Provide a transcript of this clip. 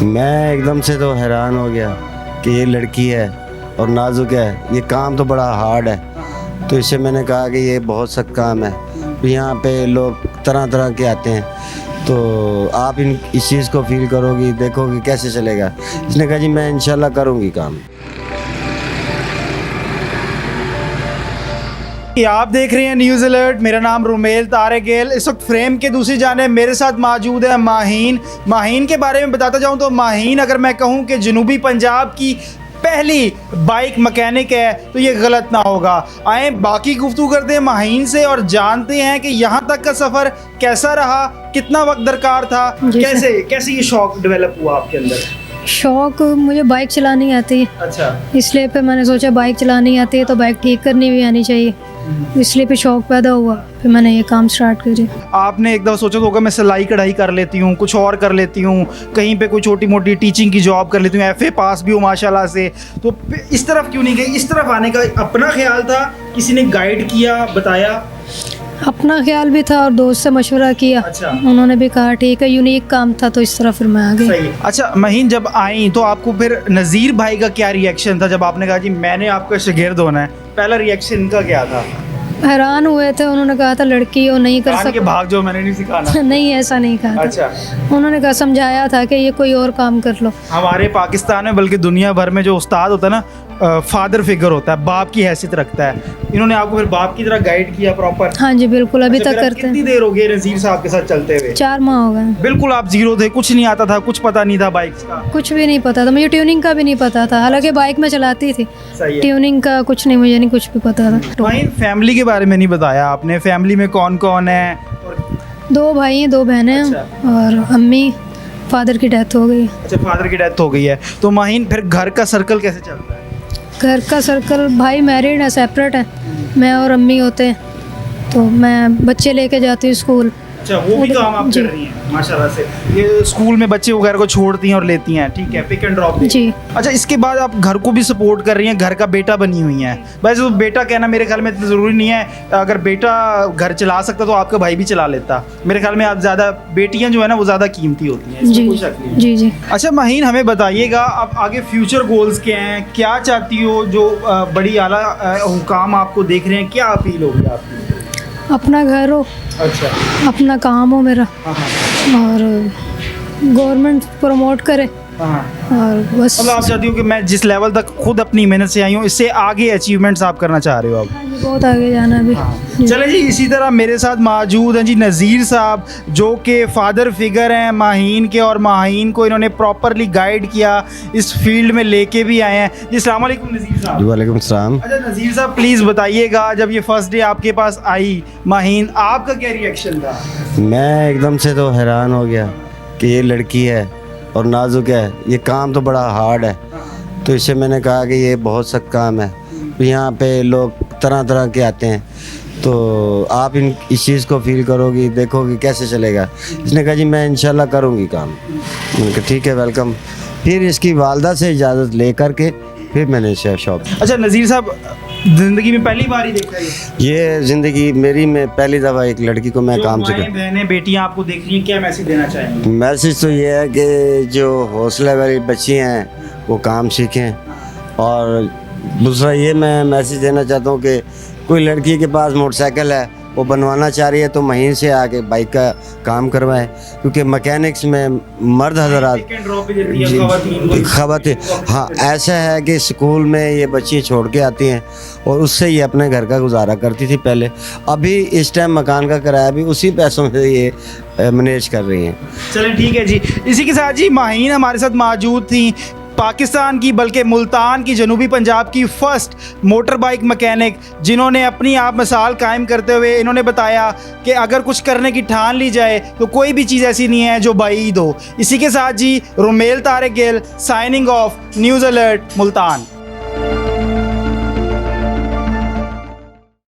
मैं एकदम से तो हैरान हो गया कि ये लड़की है और नाजुक है, ये काम तो बड़ा हार्ड है। तो इससे मैंने कहा कि ये बहुत सख्त काम है, यहाँ पे लोग तरह तरह के आते हैं, तो आप इस चीज़ को फील करोगी, देखोगी कैसे चलेगा। इसने कहा जी मैं इंशाल्लाह करूँगी काम। आप देख रहे हैं न्यूज़ अलर्ट। मेरा नाम रुमेल तारेगेल। इस वक्त फ्रेम के दूसरी जाने मेरे साथ मौजूद है माहीन के बारे में बताता जाऊं तो माहीन, अगर मैं कहूं कि जनूबी पंजाब की पहली बाइक मैकेनिक है तो ये गलत ना होगा। आए बाकी गुफ्तगू करते हैं माहीन से और जानते हैं कि यहाँ तक का सफ़र कैसा रहा, कितना वक्त दरकार था, कैसे ये शौक डेवलप हुआ आपके अंदर। शौक, मुझे बाइक चलानी आती है। अच्छा, इसलिए फिर मैंने सोचा बाइक चलानी आती है तो बाइक ठीक करनी भी आनी चाहिए, इसलिए फिर शौक पैदा हुआ, फिर मैंने ये काम स्टार्ट किया। आपने एक दफ़ा सोचा तो होगा मैं सिलाई कढ़ाई कर लेती हूँ, कुछ और कर लेती हूँ, कहीं पे कोई छोटी मोटी टीचिंग की जॉब कर लेती हूँ, FA पास भी हूँ माशाल्लाह से, तो इस तरफ क्यों नहीं गई? इस तरफ आने का अपना ख्याल था, किसी ने गाइड किया, बताया? अपना ख्याल भी था और दोस्त से मशवरा किया। अच्छा। उन्होंने भी कहा ठीक है, यूनिक काम था, तो इस तरह फिर मैं आ गई। सही। अच्छा महीन, जब आई तो आपको फिर नज़ीर भाई का क्या रिएक्शन था जब आपने कहा जी मैंने आपका शागिर्द होना है? पहला रिएक्शन इनका क्या था? हैरान हुए थे, उन्होंने कहा था लड़की हो, नहीं कर सकती। भाग जो मैंने नहीं सिखाना। नहीं, ऐसा नहीं कहा था। अच्छा, उन्होंने कहा, समझाया था कि ये कोई और काम कर लो। हमारे पाकिस्तान में बल्कि दुनिया भर में जो उस्ताद होता है ना, फादर फिगर होता है, बाप की हैसियत रखता है। इन्होंने आपको फिर बाप की तरह गाइड किया प्रॉपर? हाँ जी बिल्कुल, अभी अच्छा, तक करते हैं। कितनी देर हो गई नज़ीर साहब के साथ चलते हुए? 4 माह हो गए। बिल्कुल आप जीरो थे, कुछ नहीं आता था, कुछ पता नहीं था बाइक्स का? कुछ भी नहीं पता था मुझे, ट्यूनिंग का भी नहीं पता था, हालांकि बाइक में चलाती थी। सही है। ट्यूनिंग का कुछ नहीं, मुझे नहीं कुछ भी पता था। भाई फैमिली के बारे में नहीं बताया आपने, फैमिली में कौन कौन है? 2 भाई हैं, 2 बहनें हैं। अच्छा। और अम्मी, फादर की डेथ हो गई। अच्छा, फादर की डेथ हो गई है। तो माहीन फिर घर का सर्कल कैसे चल रहा है? घर का सर्कल, भाई मैरिड है, सेपरेट है, मैं और अम्मी होते हैं, तो मैं बच्चे लेके जाती हूँ स्कूल। अच्छा, वो भी काम आप कर रही हैं माशाल्लाह से। ये स्कूल में बच्चे वगैरह को छोड़ती हैं और लेती हैं, ठीक है, पिक एंड ड्रॉप जी। अच्छा, इसके बाद आप घर को भी सपोर्ट कर रही हैं, घर का बेटा बनी हुई हैं। वैसे तो बेटा कहना मेरे ख्याल में इतना ज़रूरी नहीं है, अगर बेटा घर चला सकता तो आपका भाई भी चला लेता। मेरे ख्याल में आप ज़्यादा, बेटियाँ जो है ना वो ज़्यादा कीमती होती हैं, इसमें कोई शक नहीं है। जी जी। अच्छा माहीन, हमें बताइएगा आप आगे फ्यूचर गोल्स क्या हैं, क्या चाहती हो? जो बड़ी आला हुकाम आपको देख रहे हैं, क्या अपील होगी आपकी? अपना घर हो, अच्छा, अपना काम हो मेरा, हाँ हाँ और गवर्नमेंट प्रमोट करे, हाँ। और बस। मतलब आप चाहती हो कि मैं जिस लेवल तक खुद अपनी मेहनत से आई हूँ, इससे आगे अचीवमेंट्स आप करना चाह रहे हो आप? बहुत आगे जाना भी। चले जी, इसी तरह मेरे साथ मौजूद हैं जी नज़ीर साहब, जो कि फादर फिगर हैं माहीन के, और माहीन को इन्होंने प्रॉपरली गाइड किया, इस फील्ड में लेके भी आए हैं जी। अस्सलाम वालेकुम नज़ीर साहब। वालेकुम सलाम। अच्छा नज़ीर साहब, प्लीज़ बताइएगा, जब ये फर्स्ट डे आपके पास आई माहीन, आपका क्या रिएक्शन था? मैं एकदम से तो हैरान हो गया कि ये लड़की है और नाजुक है, ये काम तो बड़ा हार्ड है। तो इससे मैंने कहा कि ये बहुत सख्त काम है, यहाँ पे लोग तरह तरह के आते हैं, तो आप इस चीज़ को फील करोगी, देखोगी कैसे चलेगा। इसने कहा जी मैं इंशाल्लाह करूँगी काम। मैंने कहा ठीक है, वेलकम। फिर इसकी वालदा से इजाज़त ले करके फिर मैंने शॉप। अच्छा नज़ीर साहब, ज़िंदगी में पहली बार ही देखा ये ज़िंदगी मेरी में पहली दफ़ा एक लड़की को मैं काम से बहनें बेटियाँ आपको देख रही हैं, क्या मैसेज देना चाहेंगे? मैसेज तो ये है कि जो हौसले वाली बच्ची हैं वो काम सीखें, और दूसरा ये मैं मैसेज देना चाहता हूँ कि कोई लड़की के पास मोटरसाइकिल है, वो बनवाना चाह रही है तो महीन से आके बाइक का काम करवाएं, क्योंकि मैकेनिक्स में मर्द हज़रात खवातीन। हाँ, ऐसा है कि स्कूल में ये बच्ची छोड़ के आती हैं और उससे ये अपने घर का गुजारा करती थी पहले, अभी इस टाइम मकान का किराया भी उसी पैसों से ये मैनेज कर रही हैं। चलें ठीक है जी। इसी के साथ जी माहीन हमारे साथ मौजूद थी, पाकिस्तान की बल्कि मुल्तान की, जनूबी पंजाब की फ़र्स्ट मोटर बाइक मैकेनिक, जिन्होंने अपनी आप मिसाल कायम करते हुए इन्होंने बताया कि अगर कुछ करने की ठान ली जाए तो कोई भी चीज़ ऐसी नहीं है जो बाईद हो। इसी के साथ जी रुमेल तारेगेल signing off, news alert Multan.